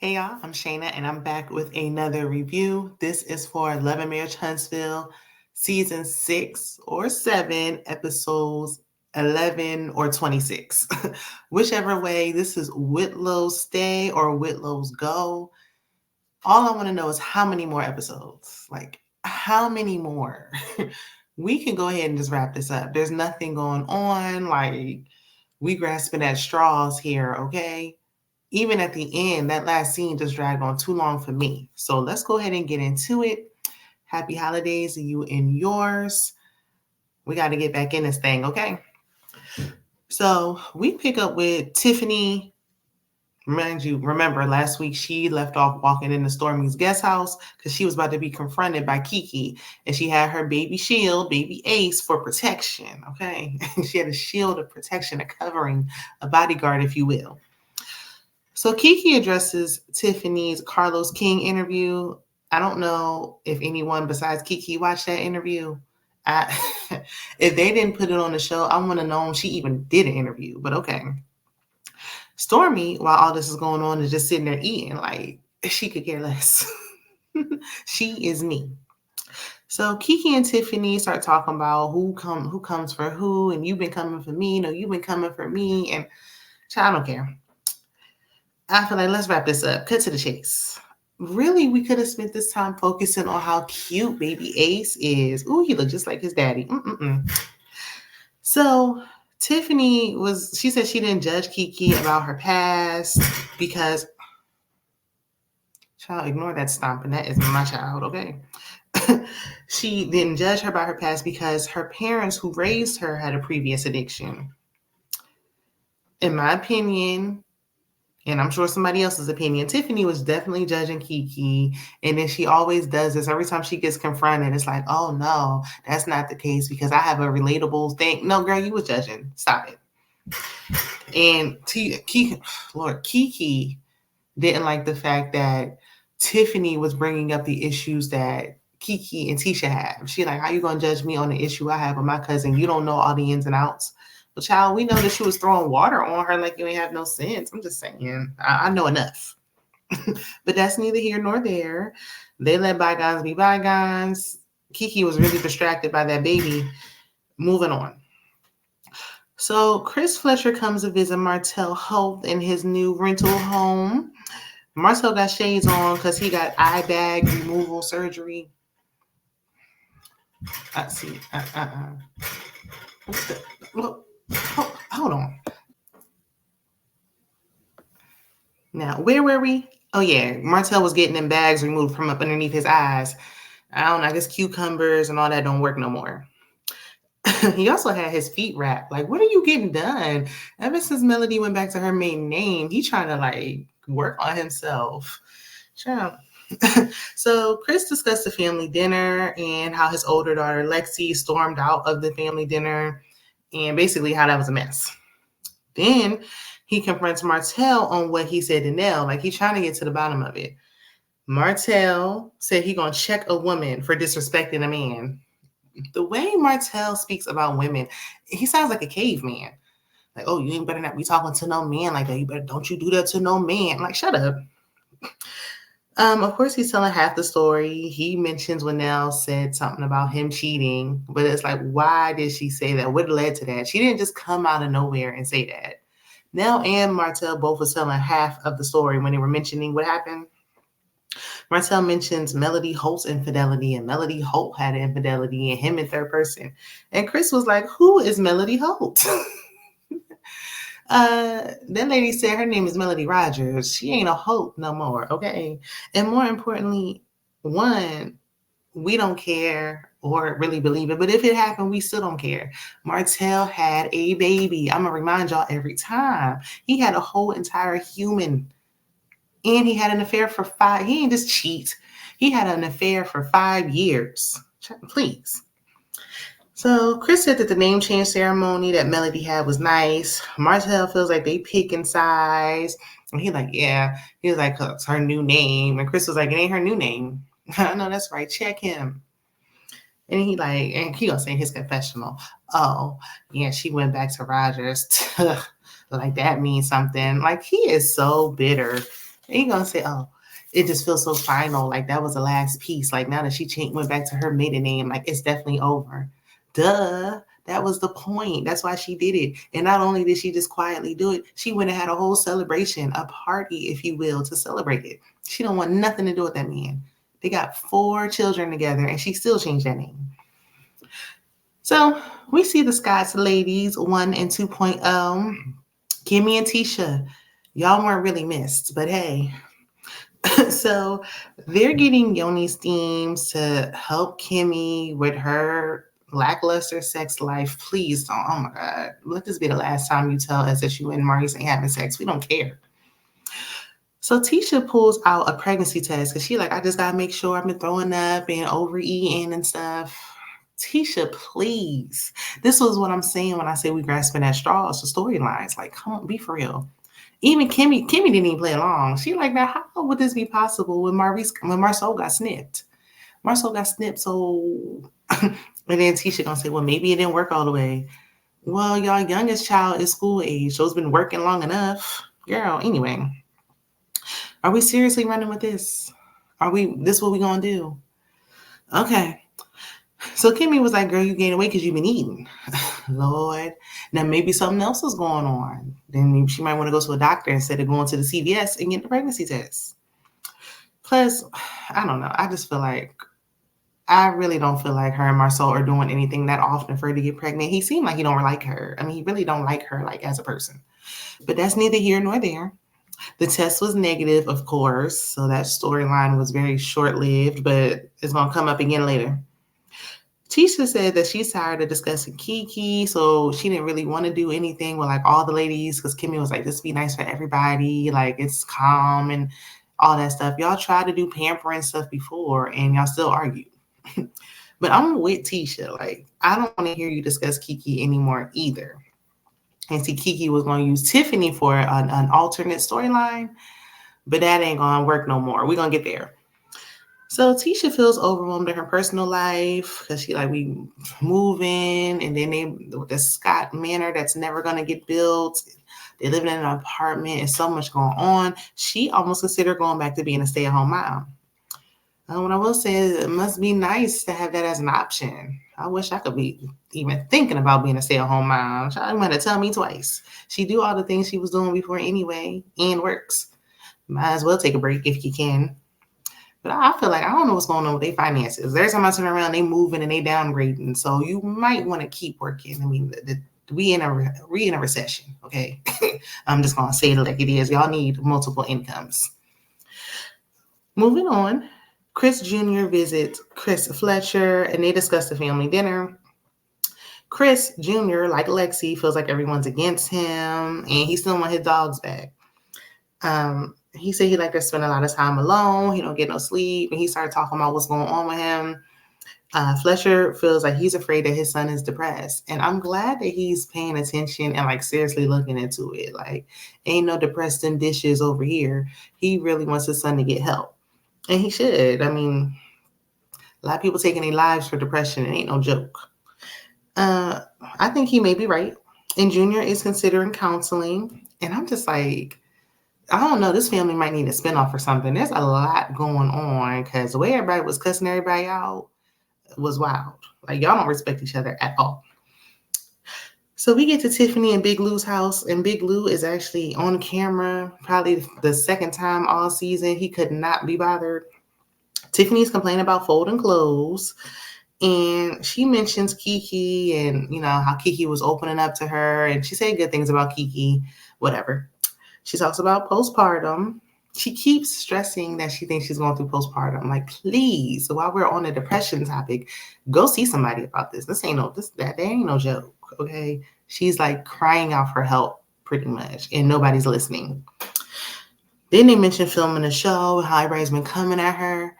Hey y'all, I'm Shayna and I'm back with another review. This is for Love and Marriage Huntsville, season 6 or 7, episodes 11 or 26. Whichever way, this is Whitlows stay or Whitlows go. All I want to know is how many more episodes? Like, how many more? We can go ahead and just wrap this up. There's nothing going on. Like, we grasping at straws here, okay? Even at the end, that last scene just dragged on too long for me. So let's go ahead and get into it. Happy holidays to you and yours. We got to get back in this thing, okay? So we pick up with Tiffany. Remember last week she left off walking into Stormy's guest house because she was about to be confronted by Keke, and she had her baby shield, baby Ace, for protection, okay? She had a shield of protection, a covering, a bodyguard, if you will. So Keke addresses Tiffany's Carlos King interview. I don't know if anyone besides Keke watched that interview. If they didn't put it on the show, I want to know if she even did an interview, but okay. Stormy, while all this is going on, is just sitting there eating like she could care less. She is me. So Keke and Tiffany start talking about who comes for who, and you've been coming for me. No, you've been coming for me, and I don't care. I feel like let's wrap this up. Cut to the chase. Really, we could have spent this time focusing on how cute baby Ace is. Ooh, he looked just like his daddy. So Tiffany she said she didn't judge Keke about her past because, child, ignore that stomping. That is my child, okay? She didn't judge her about her past because her parents who raised her had a previous addiction. In my opinion, and I'm sure somebody else's opinion, Tiffany was definitely judging Keke. And then she always does this. Every time she gets confronted, it's like, oh, no, that's not the case because I have a relatable thing. No, girl, you was judging. Stop it. And Keke didn't like the fact that Tiffany was bringing up the issues that Keke and Tisha have. She like, how you going to judge me on the issue I have with my cousin? You don't know all the ins and outs. Well, child, we know that she was throwing water on her like you ain't have no sense. I'm just saying. I know enough. But that's neither here nor there. They let bygones be bygones. Keke was really distracted by that baby. Moving on. So Chris Fletcher comes to visit Martell Hope in his new rental home. Martell got shades on because he got eye bag removal surgery. Let's see. Look. Hold on. Now, where were we? Oh, yeah. Martell was getting them bags removed from up underneath his eyes. I don't know. I guess cucumbers and all that don't work no more. He also had his feet wrapped. Like, what are you getting done? Ever since Melody went back to her maiden name, he trying to, like, work on himself. Sure. So Chris discussed the family dinner and how his older daughter, Lexi, stormed out of the family dinner and basically how that was a mess. Then he confronts Martell on what he said to Nell. Like, he's trying to get to the bottom of it. Martell said he gonna check a woman for disrespecting a man. The way Martell speaks about women, he sounds like a caveman. Like, oh, you ain't better not be talking to no man like that. You better don't you do that to no man. Like, shut up. Of course, he's telling half the story. He mentions when Nell said something about him cheating, but it's like, why did she say that? What led to that? She didn't just come out of nowhere and say that. Nell and Martell both were telling half of the story when they were mentioning what happened. Martell mentions Melody Holt's infidelity, and Melody Holt had an infidelity, and him in third person. And Chris was like, who is Melody Holt? That lady said her name is Melody Rogers. She ain't a Holt no more, okay? And more importantly, one, we don't care or really believe it, but if it happened, we still don't care. Martell had a baby. I'm gonna remind y'all every time. He had a whole entire human, and he had an affair for 5. He ain't just cheat. He had an affair for 5 years. Please. So Chris said that the name change ceremony that Melody had was nice. Martell feels like they picking sides. And he like, yeah. He was like, it's her new name. And Chris was like, it ain't her new name. I know that's right. Check him. And he gonna say in his confessional, oh, yeah, she went back to Rogers. Like that means something. Like, he is so bitter. And you're gonna say, oh, it just feels so final, like that was the last piece. Like now that she went back to her maiden name, like it's definitely over. Duh. That was the point. That's why she did it. And not only did she just quietly do it, she went and had a whole celebration, a party, if you will, to celebrate it. She don't want nothing to do with that man. They got 4 children together, and she still changed that name. So we see the Scots ladies 1 and 2.0. Kimmy and Tisha, y'all weren't really missed, but hey. So they're getting Yoni's themes to help Kimmy with her lackluster sex life. Please don't. Oh my God. Let this be the last time you tell us that you and Maurice ain't having sex. We don't care. So Tisha pulls out a pregnancy test because she like, I just got to make sure I've been throwing up and overeating and stuff. Tisha, please. This was what I'm saying when I say we grasping at straws for storylines. Like, come on, be for real. Even Kimmy didn't even play along. She like, now how would this be possible when Marcel got snipped? Marcel got snipped, so and then Tisha gonna say, well, maybe it didn't work all the way. Well, y'all youngest child is school age, so it's been working long enough. Girl, anyway. Are we seriously running with this? This what we gonna do? Okay. So Kimmy was like, girl, you gained weight because you've been eating. Lord. Now maybe something else is going on. Then she might want to go to a doctor instead of going to the CVS and getting the pregnancy test. Plus, I don't know. I really don't feel like her and Marcel are doing anything that often for her to get pregnant. He seemed like he don't like her. I mean, he really don't like her like as a person. But that's neither here nor there. The test was negative, of course. So that storyline was very short-lived, but it's going to come up again later. Tisha said that she's tired of discussing Keke, so she didn't really want to do anything with like all the ladies because Kimmy was like, this be nice for everybody. Like it's calm and all that stuff. Y'all tried to do pampering stuff before and y'all still argue. But I'm with Tisha. Like, I don't want to hear you discuss Keke anymore either. And see, Keke was going to use Tiffany for an alternate storyline, but that ain't going to work no more. We're going to get there. So Tisha feels overwhelmed in her personal life because she like, we moving and then the Scott Manor that's never going to get built. They live in an apartment and so much going on. She almost considered going back to being a stay-at-home mom. What I will say is it must be nice to have that as an option. I wish I could be even thinking about being a stay-at-home mom. She might have to tell me twice. She do all the things she was doing before anyway and works. Might as well take a break if you can. But I feel like I don't know what's going on with their finances. Every time I turn around, they moving and they downgrading. So you might want to keep working. I mean, we in a recession, okay? I'm just gonna say it like it is. Y'all need multiple incomes. Moving on, Chris Jr. visits Chris Fletcher and they discuss the family dinner. Chris Jr., like Lexi, feels like everyone's against him and he still want his dogs back. He said he like to spend a lot of time alone. He don't get no sleep. And he started talking about what's going on with him. Fletcher feels like he's afraid that his son is depressed. And I'm glad that he's paying attention and like seriously looking into it. Like, ain't no depressed in dishes over here. He really wants his son to get help. And he should. I mean, a lot of people taking their lives for depression. It ain't no joke. I think he may be right. And Junior is considering counseling. And I'm just like, I don't know. This family might need a spinoff or something. There's a lot going on because the way everybody was cussing everybody out was wild. Like, y'all don't respect each other at all. So we get to Tiffany and Big Lou's house, and Big Lou is actually on camera, probably the second time all season. He could not be bothered. Tiffany's complaining about folding clothes, and she mentions Keke and, you know, how Keke was opening up to her, and she said good things about Keke, whatever. She talks about postpartum. She keeps stressing that she thinks she's going through postpartum. Like, please, while we're on the depression topic, go see somebody about this. That ain't no joke, okay? She's like crying out for help pretty much, and nobody's listening. Then they mentioned filming a show, how everybody's been coming at her.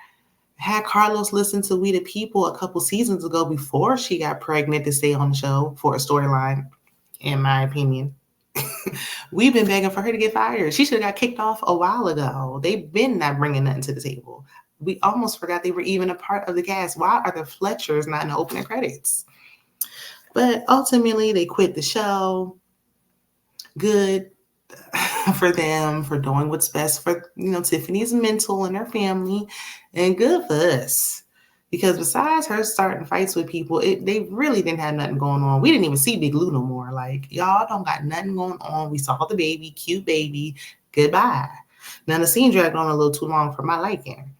Had Carlos listen to We the People a couple seasons ago before she got pregnant to stay on the show for a storyline, in my opinion. We've been begging for her to get fired. She should have got kicked off a while ago. They've been not bringing nothing to the table. We almost forgot they were even a part of the cast. Why are the Fletchers not in the opening credits? But ultimately, they quit the show. Good for them for doing what's best for, Tiffany's mental and her family. And good for us. Because besides her starting fights with people, they really didn't have nothing going on. We didn't even see Big Lou no more. Like, y'all don't got nothing going on. We saw the baby, cute baby. Goodbye. Now, the scene dragged on a little too long for my liking.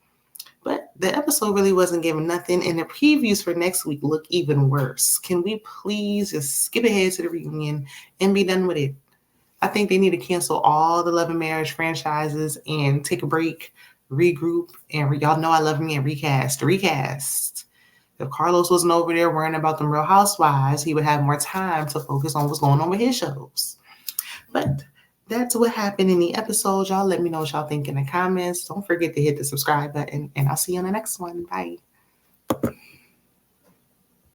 But the episode really wasn't giving nothing, and the previews for next week look even worse. Can we please just skip ahead to the reunion and be done with it? I think they need to cancel all the Love and Marriage franchises and take a break, regroup, and y'all know I love me and recast. If Carlos wasn't over there worrying about them Real Housewives, he would have more time to focus on what's going on with his shows. But that's what happened in the episode. Y'all let me know what y'all think in the comments. Don't forget to hit the subscribe button, and I'll see you on the next one. Bye.